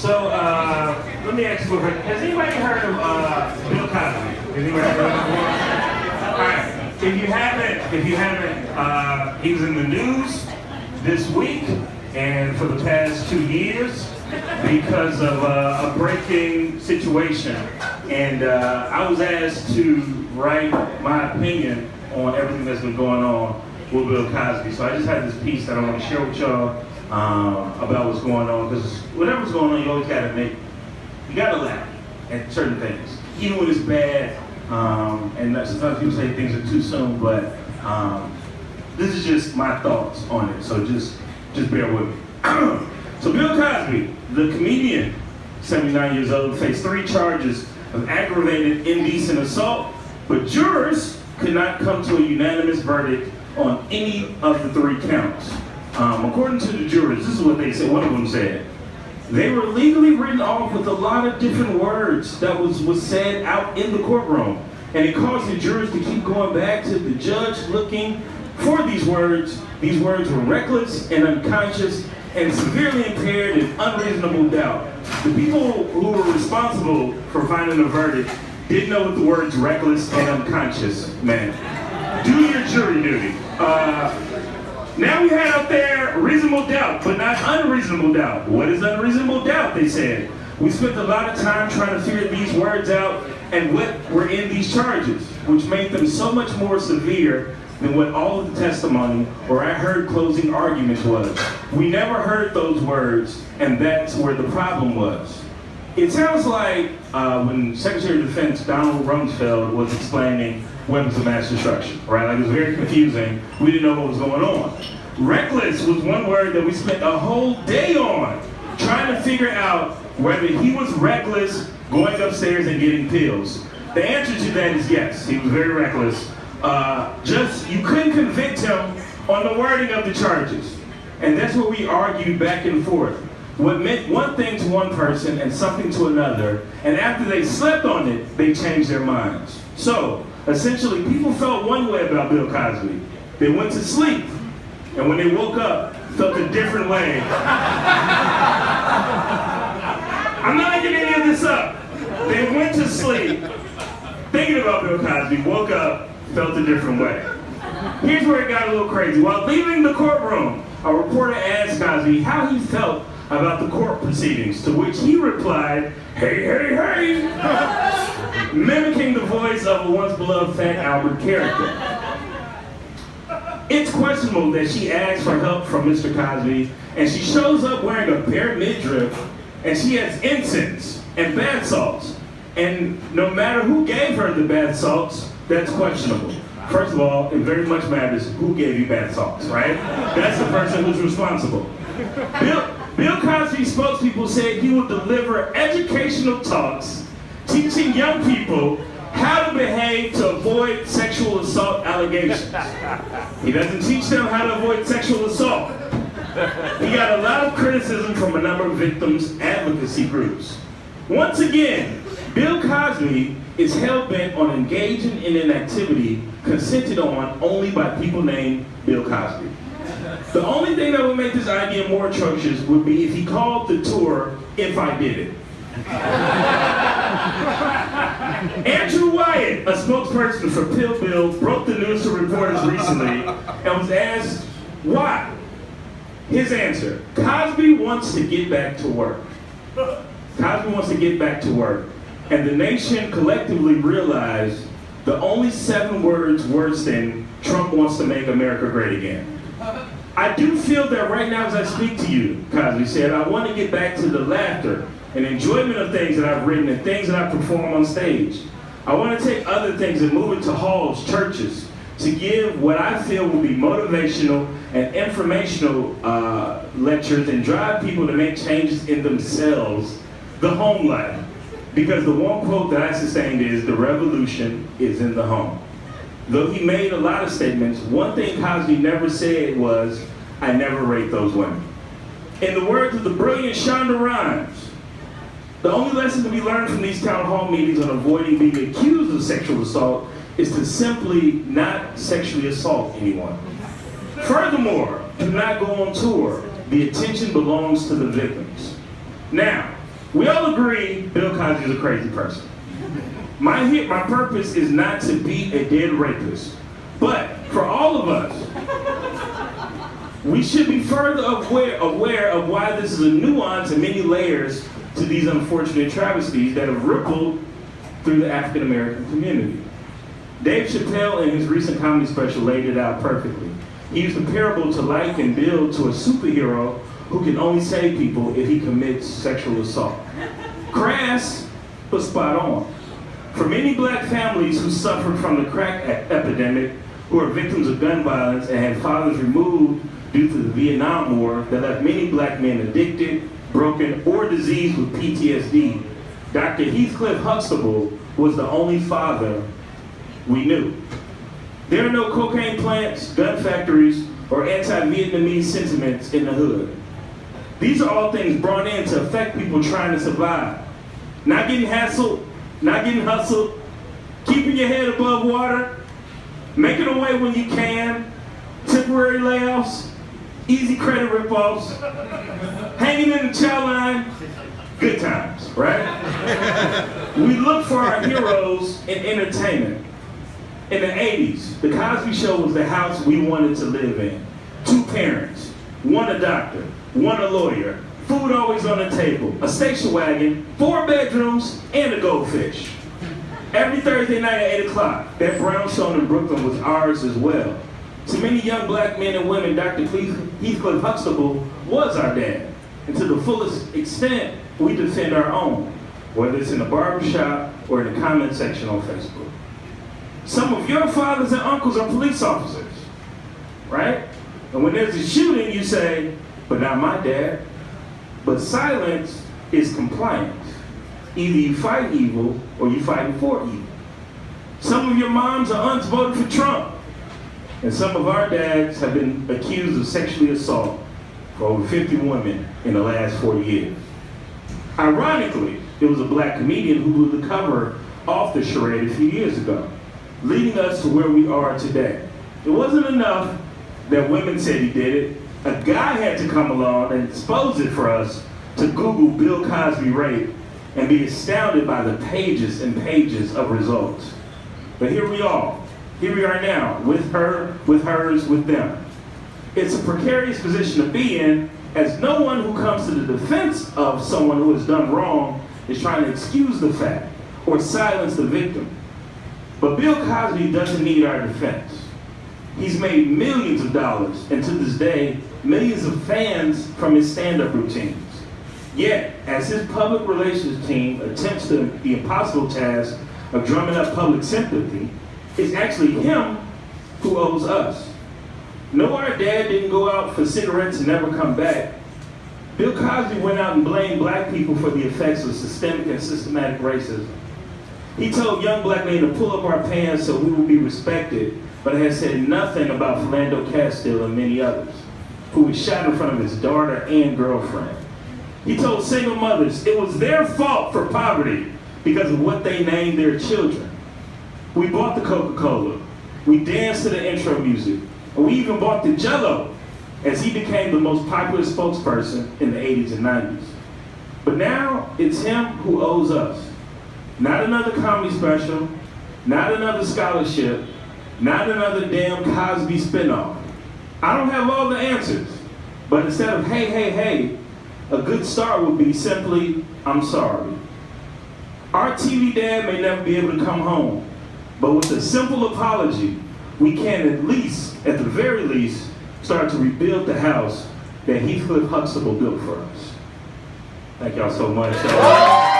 Let me ask you a question. Has anybody heard of Bill Cosby? Has anybody heard of him? All right. If you haven't, he was in the news this week and for the past 2 years because of a breaking situation. And I was asked to write my opinion on everything that's been going on with Bill Cosby. So I just had this piece that I want to share with y'all about what's going on. Because whatever's going on, you always you gotta laugh at certain things, even when it's bad. And sometimes people say things are too soon, but this is just my thoughts on it. So just bear with me. So Bill Cosby, the comedian, 79 years old, faced 3 charges of aggravated indecent assault, but jurors could not come to a unanimous verdict on any of the 3 counts. According to the jurors, this is what they said. One of them said, they were legally written off with a lot of different words that was said out in the courtroom. And it caused the jurors to keep going back to the judge looking for these words. These words were reckless and unconscious and severely impaired and unreasonable doubt. The people who were responsible for finding the verdict didn't know what the words reckless and unconscious meant. Do your jury duty. Now we had up there reasonable doubt, but not unreasonable doubt. What is unreasonable doubt, they said? We spent a lot of time trying to figure these words out and what were in these charges, which made them so much more severe than what all of the testimony or I heard closing arguments was. We never heard those words, and that's where the problem was. It sounds like when Secretary of Defense Donald Rumsfeld was explaining weapons of mass destruction, right? Like, it was very confusing. We didn't know what was going on. Reckless was one word that we spent a whole day on, trying to figure out whether he was reckless going upstairs and getting pills. The answer to that is yes, he was very reckless. You couldn't convict him on the wording of the charges. And that's what we argued back and forth. What meant one thing to one person and something to another, and after they slept on it, they changed their minds. So, essentially, people felt one way about Bill Cosby. They went to sleep, and when they woke up, felt a different way. I'm not making any of this up. They went to sleep, thinking about Bill Cosby, woke up, felt a different way. Here's where it got a little crazy. While leaving the courtroom, a reporter asked Cosby how he felt about the court proceedings, to which he replied, "Hey, hey, hey," mimicking the voice of a once beloved Fat Albert character. It's questionable that she asked for help from Mr. Cosby, and she shows up wearing a bare midriff, and she has incense and bath salts. And no matter who gave her the bath salts, that's questionable. First of all, it very much matters who gave you bath salts, right? That's the person who's responsible. Bill Cosby's spokespeople said he will deliver educational talks teaching young people how to behave to avoid sexual assault allegations. He doesn't teach them how to avoid sexual assault. He got a lot of criticism from a number of victims' advocacy groups. Once again, Bill Cosby is hell-bent on engaging in an activity consented on only by people named Bill Cosby. The only thing that would make this idea more atrocious would be if he called the tour "If I Did It." Andrew Wyatt, a spokesperson for Pill Bill, broke the news to reporters recently and was asked why. His answer: Cosby wants to get back to work. Cosby wants to get back to work. And the nation collectively realized the only 7 words worse than "Trump wants to make America great again." I do feel that right now as I speak to you, Cosby said, I want to get back to the laughter and enjoyment of things that I've written and things that I perform on stage. I want to take other things and move into halls, churches, to give what I feel will be motivational and informational lectures and drive people to make changes in themselves, the home life. Because the one quote that I sustained is, "The revolution is in the home." Though he made a lot of statements, one thing Cosby never said was, "I never raped those women." In the words of the brilliant Shonda Rhimes, the only lesson to be learned from these town hall meetings on avoiding being accused of sexual assault is to simply not sexually assault anyone. Furthermore, do not go on tour. The attention belongs to the victims. Now, We all agree Bill Cosby is a crazy person. My purpose is not to be a dead rapist, but for all of us, we should be further aware of why this is a nuance and many layers to these unfortunate travesties that have rippled through the African American community. Dave Chappelle in his recent comedy special laid it out perfectly. He used a parable to liken Bill to a superhero who can only save people if he commits sexual assault. Crass, but spot on. For many black families who suffered from the crack epidemic, who are victims of gun violence and had fathers removed due to the Vietnam War that left many black men addicted, broken, or diseased with PTSD, Dr. Heathcliff Huxtable was the only father we knew. There are no cocaine plants, gun factories, or anti-Vietnamese sentiments in the hood. These are all things brought in to affect people trying to survive. Not getting hassled, not getting hustled, keeping your head above water, making a way when you can, temporary layoffs, easy credit ripoffs, hanging in the chow line, good times, right? We look for our heroes in entertainment. In the 80s, The Cosby Show was the house we wanted to live in. 2 parents, one a doctor, one a lawyer, food always on the table, a station wagon, 4 bedrooms, and a goldfish. Every Thursday night at 8 o'clock, that brownstone in Brooklyn was ours as well. To many young black men and women, Dr. Heathcliff Huxtable was our dad. And to the fullest extent, we defend our own, whether it's in the barbershop or in the comment section on Facebook. Some of your fathers and uncles are police officers, right? And when there's a shooting, you say, but not my dad. But silence is compliance. Either you fight evil or you fight for evil. Some of your moms or aunts voted for Trump. And some of our dads have been accused of sexually assault for over 50 women in the last 40 years. Ironically, it was a black comedian who blew the cover off the charade a few years ago, leading us to where we are today. It wasn't enough that women said he did it. A guy had to come along and expose it for us to Google Bill Cosby rape and be astounded by the pages and pages of results. But here we are. Here we are now, with her, with hers, with them. It's a precarious position to be in, as no one who comes to the defense of someone who has done wrong is trying to excuse the fact or silence the victim. But Bill Cosby doesn't need our defense. He's made millions of dollars, and to this day, millions of fans from his stand-up routines. Yet, as his public relations team attempts the impossible task of drumming up public sympathy, it's actually him who owes us. No, our dad didn't go out for cigarettes and never come back. Bill Cosby went out and blamed black people for the effects of systemic and systematic racism. He told young black men to pull up our pants so we would be respected, but has said nothing about Philando Castile and many others, who was shot in front of his daughter and girlfriend. He told single mothers it was their fault for poverty because of what they named their children. We bought the Coca-Cola, we danced to the intro music, and we even bought the Jell-O, as he became the most popular spokesperson in the 80s and 90s. But now, it's him who owes us. Not another comedy special, not another scholarship, not another damn Cosby spinoff. I don't have all the answers, but instead of hey, hey, hey, a good start would be simply, I'm sorry. Our TV dad may never be able to come home, but with a simple apology, we can at the very least, start to rebuild the house that Heathcliff Huxtable built for us. Thank y'all so much.